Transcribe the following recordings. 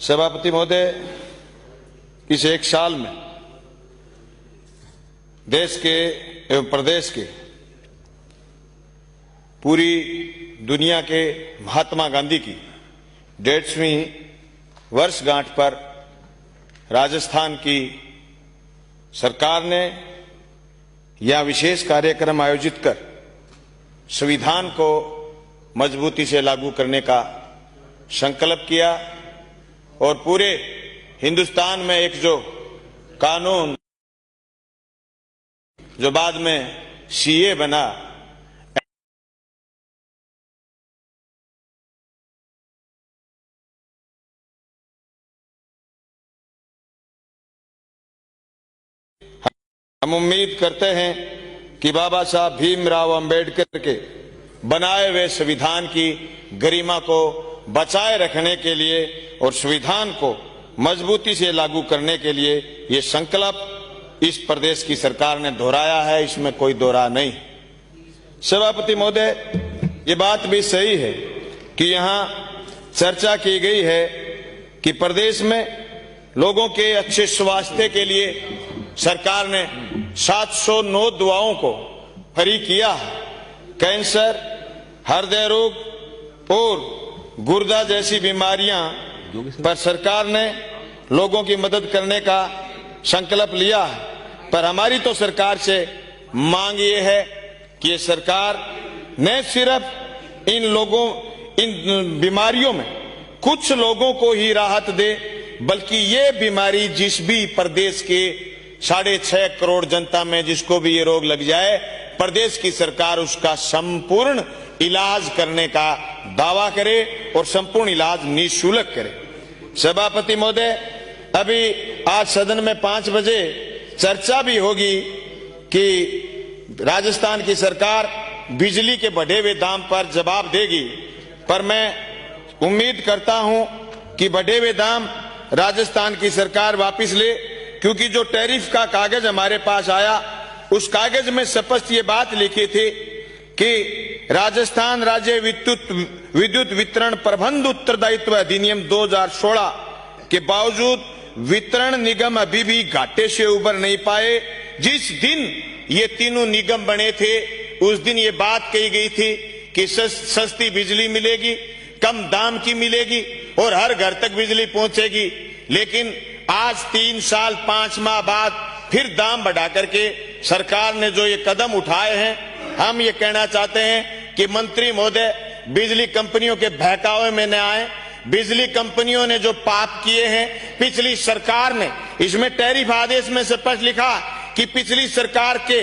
सभापति महोदय, इस एक साल में देश के एवं प्रदेश के पूरी दुनिया के महात्मा गांधी की 150वीं वर्षगांठ पर राजस्थान की सरकार ने यह विशेष कार्यक्रम आयोजित कर संविधान को मजबूती से लागू करने का संकल्प किया और पूरे हिंदुस्तान में एक जो कानून जो बाद में सीए बना, हम उम्मीद करते हैं कि बाबा साहब भीमराव अंबेडकर के बनाए हुए संविधान की गरिमा को बचाए रखने के लिए और संविधान को मजबूती से लागू करने के लिए ये संकल्प इस प्रदेश की सरकार ने दोहराया है, इसमें कोई दो राह नहीं। सभापति महोदय, ये बात भी सही है कि यहाँ चर्चा की गई है कि प्रदेश में लोगों के अच्छे स्वास्थ्य के लिए सरकार ने 709 दवाओं को फ्री किया है। कैंसर, हृदय रोग और गुर्दा जैसी बीमारियां पर सरकार ने लोगों की मदद करने का संकल्प लिया है। पर हमारी तो सरकार से मांग ये है कि ये सरकार न सिर्फ इन बीमारियों में कुछ लोगों को ही राहत दे, बल्कि ये बीमारी जिस भी प्रदेश के 6.5 करोड़ जनता में जिसको भी ये रोग लग जाए, प्रदेश की सरकार उसका संपूर्ण इलाज करने का दावा करे और संपूर्ण इलाज निःशुल्क करे। सभापति महोदय, अभी आज सदन में 5 बजे चर्चा भी होगी कि राजस्थान की सरकार बिजली के बढ़े हुए दाम पर जवाब देगी, पर मैं उम्मीद करता हूं कि बढ़े हुए दाम राजस्थान की सरकार वापस ले, क्योंकि जो टैरिफ का कागज हमारे पास आया उस कागज में स्पष्ट ये बात लिखी थी कि राजस्थान राज्य विद्युत वितरण प्रबंध उत्तरदायित्व अधिनियम 2016 के बावजूद वितरण निगम अभी भी घाटे से उबर नहीं पाए। जिस दिन ये तीनों निगम बने थे उस दिन ये बात कही गई थी कि सस्ती बिजली मिलेगी, कम दाम की मिलेगी और हर घर तक बिजली पहुंचेगी। लेकिन आज 3 साल 5 माह बाद फिर दाम बढ़ा करके सरकार ने जो ये कदम उठाए हैं, हम ये कहना चाहते हैं कि मंत्री महोदय बिजली कंपनियों के बहकावे में न आए। बिजली कंपनियों ने जो पाप किए हैं, पिछली सरकार ने, इसमें टैरिफ आदेश में स्पष्ट लिखा कि पिछली सरकार के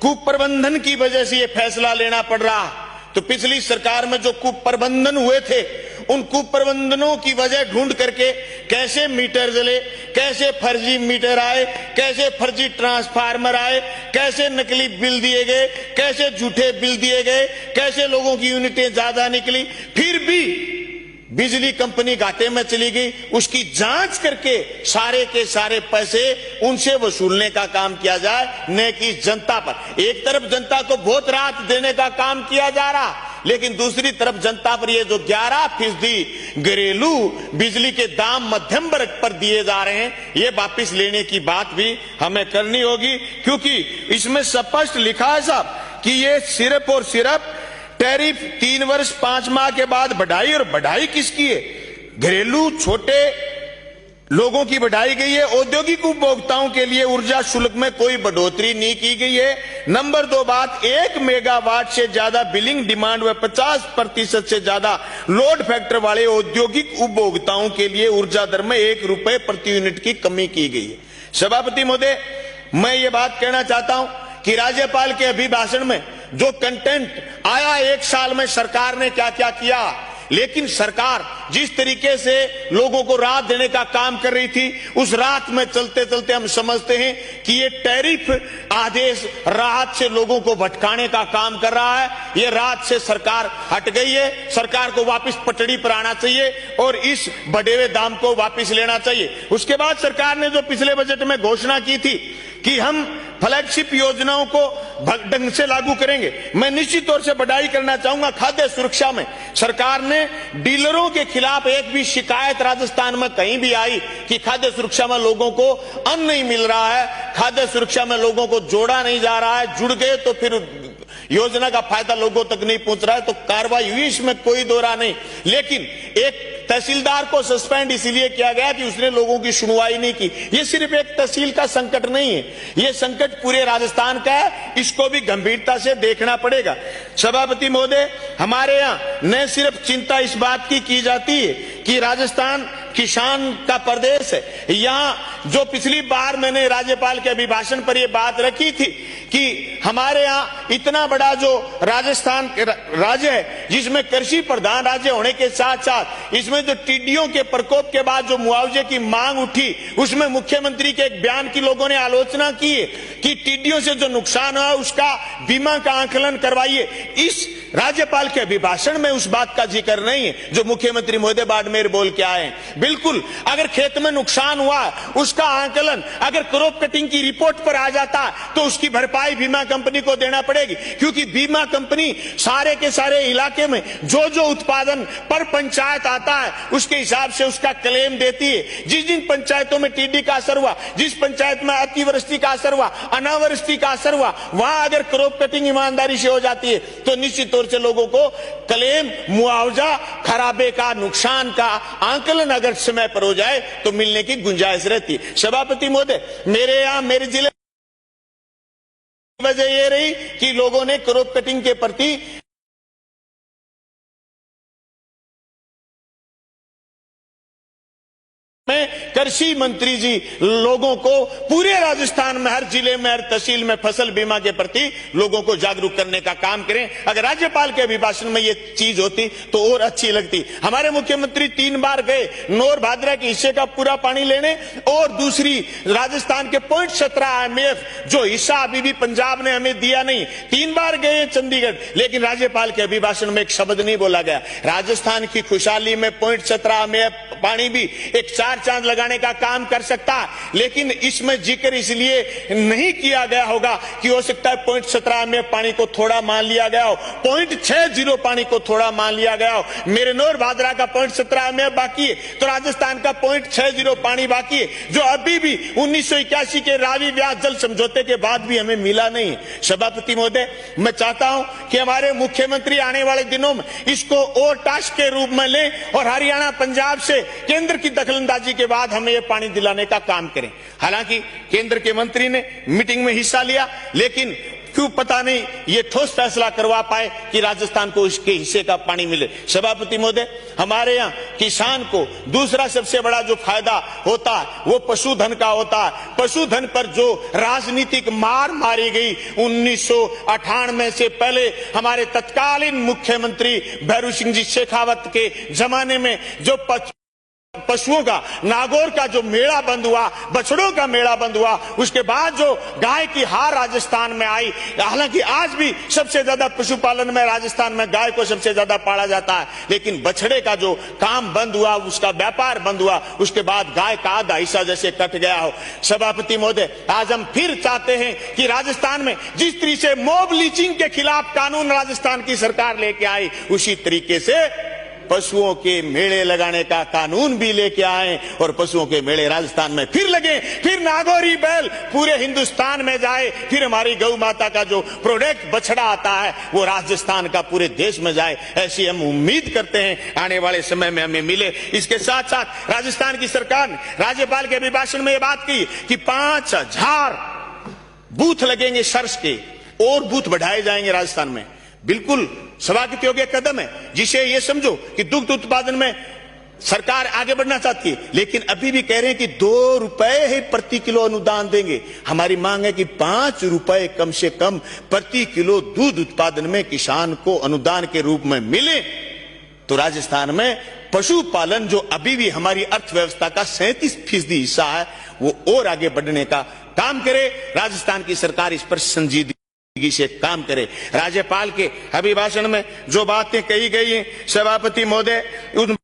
कुप्रबंधन की वजह से ये फैसला लेना पड़ रहा। तो पिछली सरकार में जो कुप्रबंधन हुए थे उन कुप्रबंधनों की वजह ढूंढ करके कैसे मीटर जले, कैसे फर्जी मीटर आए, कैसे फर्जी ट्रांसफार्मर आए, कैसे नकली बिल दिए गए, कैसे झूठे बिल दिए गए, कैसे लोगों की यूनिटें ज्यादा निकली, फिर भी बिजली कंपनी घाटे में चली गई। उसकी जांच करके सारे के सारे पैसे उनसे वसूलने का काम किया जाए, न कि जनता पर। एक तरफ जनता को बहुत राहत देने का काम किया जा रहा, लेकिन दूसरी तरफ जनता पर ये जो 11% घरेलू बिजली के दाम मध्यम वर्ग पर दिए जा रहे हैं, ये वापस लेने की बात भी हमें करनी होगी, क्योंकि इसमें स्पष्ट लिखा है साहब कि ये सिर्फ और सिर्फ टैरिफ 3 वर्ष 5 माह के बाद बढ़ाई, और बढ़ाई किसकी है? घरेलू छोटे लोगों की बढ़ाई गई है। औद्योगिक उपभोक्ताओं के लिए ऊर्जा शुल्क में कोई बढ़ोतरी नहीं की गई है। नंबर 2 बात, 1 मेगावाट से ज्यादा बिलिंग डिमांड व 50% से ज्यादा लोड फैक्टर वाले औद्योगिक उपभोक्ताओं के लिए ऊर्जा दर में 1 रुपए प्रति यूनिट की कमी की गई है। सभापति महोदय, मैं ये बात कहना चाहता हूं कि राज्यपाल के अभिभाषण में जो कंटेंट आया, 1 साल में सरकार ने क्या क्या किया, लेकिन सरकार जिस तरीके से लोगों को राहत देने का काम कर रही थी, उस राहत में चलते चलते हम समझते हैं कि ये टैरिफ आदेश राहत से लोगों को भटकाने का काम कर रहा है। ये राहत से सरकार हट गई है। सरकार को वापस पटड़ी पर आना चाहिए और इस बढ़े हुए दाम को वापस लेना चाहिए। उसके बाद सरकार ने जो पिछले बजट में घोषणा की थी कि हम फ्लैगशिप योजनाओं को ढंग से लागू करेंगे। मैं निश्चित तौर से बधाई करना चाहूंगा खाद्य सुरक्षा में सरकार ने डीलरों के खिलाफ एक भी शिकायत राजस्थान में कहीं भी आई कि खाद्य सुरक्षा में लोगों को अन्न नहीं मिल रहा है, खाद्य सुरक्षा में लोगों को जोड़ा नहीं जा रहा है, जुड़ गए तो फिर योजना का फायदा लोगों तक नहीं पहुंच रहा है, तो कार्रवाई हुई, इसमें कोई दो राय नहीं। लेकिन एक तहसीलदार को सस्पेंड इसलिए किया गया कि उसने लोगों की सुनवाई नहीं की। ये सिर्फ एक तहसील का संकट नहीं है, ये संकट पूरे राजस्थान का है, इसको भी गंभीरता से देखना पड़ेगा। सभापति महोदय, हमारे यहाँ न सिर्फ चिंता इस बात की जाती है कि राजस्थान किसान का प्रदेश है, यहाँ जो पिछली बार मैंने राज्यपाल के अभिभाषण पर यह बात रखी थी कि हमारे यहाँ इतना बड़ा जो राजस्थान राज्य है जिसमें कृषि प्रधान राज्य होने के साथ साथ इसमें जो टिड्डियों के प्रकोप के बाद जो मुआवजे की मांग उठी, उसमें मुख्यमंत्री के एक बयान की लोगों ने आलोचना की है कि टिड्डियों से जो नुकसान हुआ उसका बीमा का आकलन करवाइए। इस राज्यपाल के अभिभाषण में उस बात का जिक्र नहीं है जो मुख्यमंत्री महोदय बाड़मेर बोल के आए। बिल्कुल, अगर खेत में नुकसान हुआ उसका आकलन अगर क्रॉप कटिंग की रिपोर्ट पर आ जाता तो उसकी भरपाई बीमा कंपनी को देना पड़ेगी, क्योंकि बीमा कंपनी सारे के सारे इलाके में जो जो उत्पादन पर पंचायत आता है उसके हिसाब से उसका क्लेम देती है। जिस जिन पंचायतों में टिड्डी का असर हुआ, जिस पंचायत में अतिवृष्टि का असर हुआ, अनावृष्टि का असर हुआ, वहां अगर क्रॉप कटिंग ईमानदारी से हो जाती है तो निश्चित तौर से लोगों को क्लेम, मुआवजा, खराबे का, नुकसान का आकलन अगर समय पर हो जाए तो मिलने की गुंजाइश रहती है। सभापति महोदय, मेरे यहाँ मेरे जिले वजह ये रही कि लोगों ने क्रॉप कटिंग के प्रति में कृषि मंत्री जी लोगों को पूरे राजस्थान में हर जिले में हर तहसील में फसल बीमा के प्रति लोगों को जागरूक करने का काम करें। अगर राज्यपाल के अभिभाषण में ये चीज होती तो और अच्छी लगती। हमारे मुख्यमंत्री 3 बार गए नौर भादरा के हिस्से का पूरा पानी लेने, और दूसरी राजस्थान के 0.17 IMF जो हिस्सा अभी भी पंजाब ने हमें दिया नहीं, 3 बार गए चंडीगढ़, लेकिन राज्यपाल के अभिभाषण में एक शब्द नहीं बोला गया। राजस्थान की खुशहाली में 0.17 IMF पानी भी एक 4 चांद लगाने का काम कर सकता है, लेकिन इसमें जिक्र इसलिए नहीं किया गया होगा कि हो सकता है 0.17 में पानी को थोड़ा मान लिया गया हो, 0.60 पानी को थोड़ा मान लिया गया हो। मेरे नौर भादरा का 0.17 में बाकी है तो राजस्थान का 0.60 पानी बाकी है, जो अभी भी 1981 के रावी व्यास जल समझौते के बाद भी हमें मिला नहीं है। सभापति महोदय, मैं चाहता हूं कि हमारे मुख्यमंत्री आने वाले दिनों में इसको और टास्क के रूप में लें और हरियाणा, पंजाब से केंद्र की दखलंदाजी के बाद हमें यह पानी दिलाने का काम करें। हालांकि केंद्र के मंत्री ने मीटिंग में हिस्सा लिया, लेकिन क्यों पता नहीं ये ठोस फैसला करवा पाए कि राजस्थान को इसके हिस्से का पानी मिले। सभापति महोदय, हमारे यहाँ किसान को दूसरा सबसे बड़ा जो फायदा होता है वो पशुधन का होता है। पशुधन पर जो राजनीतिक मार मारी गई 1998 से पहले हमारे तत्कालीन मुख्यमंत्री भैरू सिंह जी शेखावत के जमाने में जो पशुओं का, नागौर का जो मेला बंद हुआ, बछड़ों का मेला बंद हुआ, उसके बाद जो गाय की हार राजस्थान में आई, हालांकि आज भी सबसे ज्यादा पशुपालन में राजस्थान में गाय को सबसे ज्यादा पाला जाता है, लेकिन बछड़े का जो काम बंद हुआ, उसका व्यापार बंद हुआ, उसके बाद गाय का आधा हिस्सा जैसे कट गया हो। सभापति महोदय, आज हम फिर चाहते हैं कि राजस्थान में जिस तरीके से मॉब लीचिंग के खिलाफ कानून राजस्थान की सरकार लेके आई, उसी तरीके से पशुओं के मेले लगाने का कानून भी लेके आए और पशुओं के मेले राजस्थान में फिर लगे, फिर नागौरी बैल पूरे हिंदुस्तान में जाए, फिर हमारी गौ माता का जो प्रोडक्ट बछड़ा आता है वो राजस्थान का पूरे देश में जाए। ऐसी हम उम्मीद करते हैं आने वाले समय में हमें मिले। इसके साथ साथ राजस्थान की सरकार ने राज्यपाल के अभिभाषण में ये बात की कि 5000 बूथ लगेंगे सर्च के, और बूथ बढ़ाए जाएंगे राजस्थान में। बिल्कुल स्वागत योग्य कदम है, जिसे ये समझो कि दुग्ध उत्पादन में सरकार आगे बढ़ना चाहती है, लेकिन अभी भी कह रहे हैं कि 2 रुपए ही प्रति किलो अनुदान देंगे। हमारी मांग है कि 5 रुपए कम से कम प्रति किलो दूध उत्पादन में किसान को अनुदान के रूप में मिले, तो राजस्थान में पशुपालन जो अभी भी हमारी अर्थव्यवस्था का 37% हिस्सा है वो और आगे बढ़ने का काम करे। राजस्थान की सरकार इस पर संजीदगी से काम करे। राज्यपाल के अभिभाषण में जो बातें कही गई हैं, सभापति महोदय, उन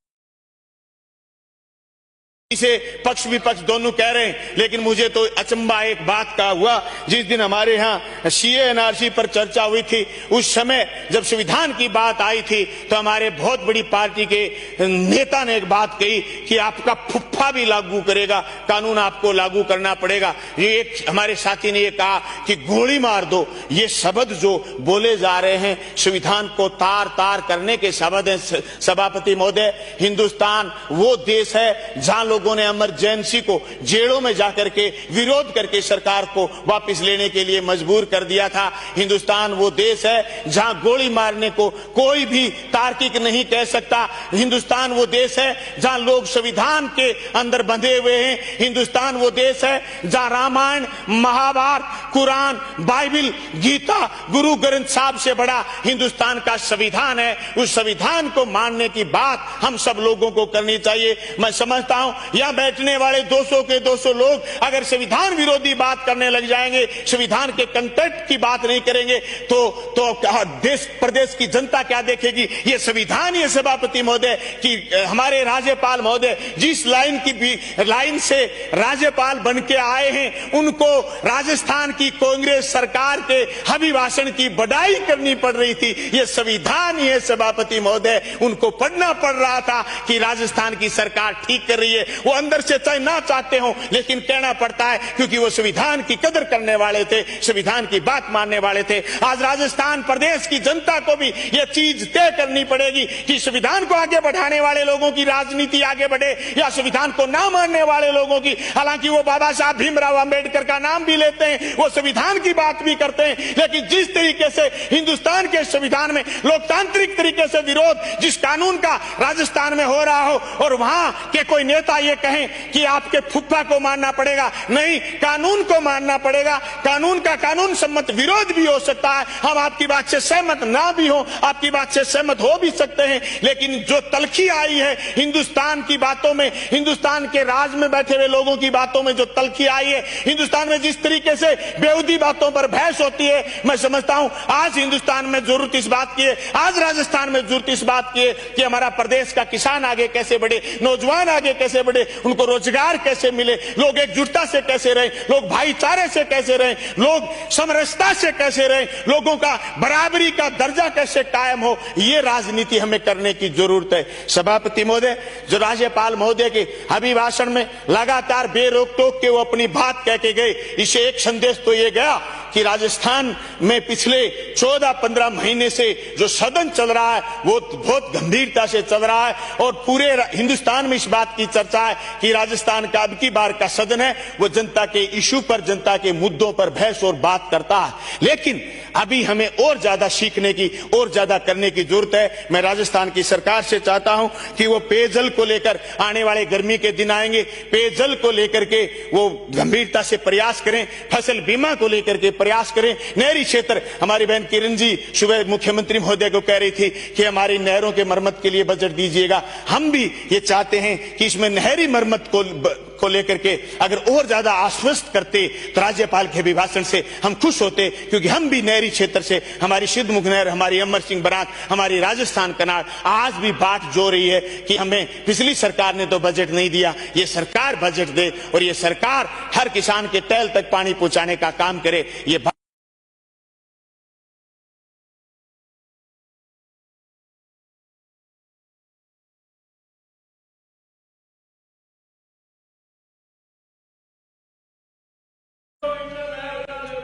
से पक्ष विपक्ष दोनों कह रहे हैं, लेकिन मुझे तो अचंबा एक बात का हुआ। जिस दिन हमारे यहाँ सीए एनआरसी पर चर्चा हुई थी, उस समय जब संविधान की बात आई थी तो हमारे बहुत बड़ी पार्टी के नेता ने एक बात कही कि आपका फुफ्फा भी लागू करेगा, कानून आपको लागू करना पड़ेगा। ये एक हमारे साथी ने ये कहा कि गोली मार दो। ये शब्द जो बोले जा रहे हैं संविधान को तार तार करने के शब्द हैं। सभापति महोदय, हिंदुस्तान वो देश है जहां लोगों ने इमरजेंसी को जेलों में जाकर के विरोध करके सरकार को वापस लेने के लिए मजबूर कर दिया था। हिंदुस्तान वो देश है जहां गोली मारने को कोई भी तार्किक नहीं कह सकता। हिंदुस्तान वो देश है जहां लोग संविधान के अंदर बंधे हुए हैं। हिंदुस्तान वो देश है जहां रामायण, महाभारत, कुरान, बाइबिल, गीता, गुरु ग्रंथ साहब से बड़ा हिंदुस्तान का संविधान है। उस संविधान को मानने की बात हम सब लोगों को करनी चाहिए। मैं समझता हूं यहां बैठने वाले 200 के 200 लोग अगर संविधान विरोधी बात करने लग जाएंगे, संविधान के कंटेंट की बात नहीं करेंगे तो देश प्रदेश की जनता क्या देखेगी? ये संविधान, ये सभापति महोदय कि हमारे राज्यपाल महोदय जिस लाइन से राज्यपाल बन के आए हैं, उनको राजस्थान की कांग्रेस सरकार के अभिभाषण की बड़ाई करनी पड़ रही थी। ये संविधान, ये सभापति महोदय उनको पढ़ना पड़ रहा था कि राजस्थान की सरकार ठीक कर रही है। वो अंदर से चाहे ना चाहते हो, लेकिन कहना पड़ता है क्योंकि वो संविधान की कदर करने वाले थे, संविधान की बात मानने वाले थे। आज राजस्थान प्रदेश की जनता को भी यह चीज तय करनी पड़ेगी कि संविधान को आगे बढ़ाने वाले लोगों की राजनीति आगे बढ़े या संविधान को ना मानने वाले लोगों की। हालांकि वो बाबा साहब भीमराव अंबेडकर का नाम भी लेते हैं, वो संविधान की बात भी करते हैं, लेकिन जिस तरीके से हिंदुस्तान के संविधान में लोकतांत्रिक तरीके से विरोध जिस कानून का राजस्थान में हो रहा हो और वहां के कोई नेता ये कहें कि आपके फुफ्फा को मानना पड़ेगा, नहीं, कानून को मानना पड़ेगा। कानून का कानून सम्मत विरोध भी हो सकता है। हम आपकी बात से सहमत ना भी हो, आपकी बात से सहमत हो भी सकते हैं, लेकिन जो तलखी आई है हिंदुस्तान की बातों में, हिंदुस्तान के राज में बैठे हुए लोगों की बातों में जो तलखी आई है, हिंदुस्तान में जिस तरीके से बेहूदी बातों पर बहस होती है, मैं समझता हूं आज हिंदुस्तान में जरूरत इस बात की है, आज राजस्थान में जरूरत इस बात की है कि हमारा प्रदेश का किसान आगे कैसे बढ़े, नौजवान आगे कैसे बढ़े, उनको रोजगार कैसे मिले, लोग एकजुटता से कैसे रहे, लोग भाईचारे से कैसे रहे, लोग समरसता से कैसे रहे, लोगों का बराबरी का दर्जा कैसे कायम हो, ये राजनीति हमें करने की जरूरत है। सभापति महोदय, जो राज्यपाल महोदय के अभिभाषण में लगातार बेरोक टोक के वो अपनी बात कह के गए, इसे एक संदेश तो ये गया कि राजस्थान में पिछले 14-15 महीने से जो सदन चल रहा है वो बहुत गंभीरता से चल रहा है और पूरे हिंदुस्तान में इस बात की चर्चा है कि राजस्थान का अब की बार का सदन है वो जनता के इशू पर, जनता के मुद्दों पर बहस और बात करता है। लेकिन अभी हमें और ज्यादा सीखने की और ज्यादा करने की जरूरत है। मैं राजस्थान की सरकार से चाहता हूं कि वो पेयजल को लेकर, आने वाले गर्मी के दिन आएंगे, पेयजल को लेकर के वो गंभीरता से प्रयास करें, फसल बीमा को लेकर के प्रयास करें। नहरी क्षेत्र, हमारी बहन किरण जी सुबह मुख्यमंत्री महोदय को कह रही थी कि हमारी नहरों के मरम्मत के लिए बजट दीजिएगा। हम भी ये चाहते हैं कि इसमें नहरी मरम्मत को लेकर के अगर और ज्यादा आश्वस्त करते तो राज्यपाल के अभिभाषण से हम खुश होते, क्योंकि हम भी नहरी क्षेत्र से, हमारी सिद्धमुख नहर, हमारी अमर सिंह बराक, हमारी राजस्थान कनाड़ आज भी बात जो रही है कि हमें पिछली सरकार ने तो बजट नहीं दिया, ये सरकार बजट दे और ये सरकार हर किसान के तल तक पानी पहुंचाने का काम करे। ये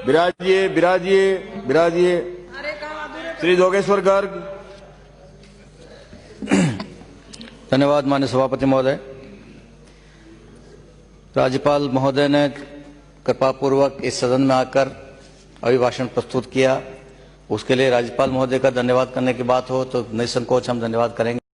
विराजिए विराजिए विराजिए श्री जोगेश्वर गर्ग। धन्यवाद माननीय सभापति महोदय। राज्यपाल महोदय ने कृपापूर्वक इस सदन में आकर अभिभाषण प्रस्तुत किया, उसके लिए राज्यपाल महोदय का धन्यवाद करने की बात हो तो निसंकोच हम धन्यवाद करेंगे।